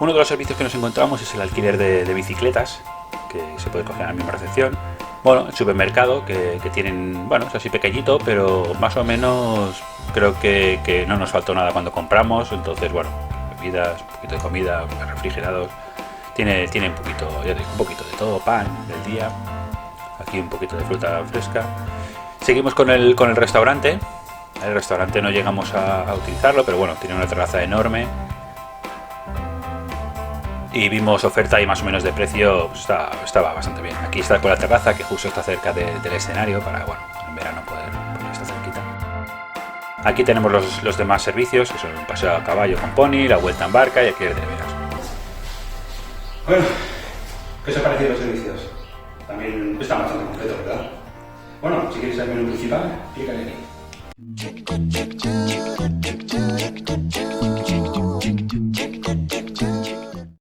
Uno de los servicios que nos encontramos es el alquiler de bicicletas, que se puede coger en la misma recepción. Bueno, el supermercado, que tienen, bueno, es así pequeñito, pero más o menos creo que no nos faltó nada cuando compramos. Entonces, bueno, bebidas, un poquito de comida, refrigerados. Tiene un poquito, ya digo, un poquito de todo, pan del día. Aquí un poquito de fruta fresca. Seguimos con el restaurante. El restaurante no llegamos a utilizarlo, pero bueno, tiene una terraza enorme. Y vimos oferta y más o menos de precio, pues estaba bastante bien. Aquí está con la terraza, que justo está cerca del escenario, para, bueno, en verano poder estar cerquita. Aquí tenemos los demás servicios, que son un paseo a caballo con pony, la vuelta en barca y alquiler de neveras. Bueno, ¿qué os ha parecido los servicios? También están bastante completos, ¿verdad? Bueno, si queréis el menú principal, pícale aquí.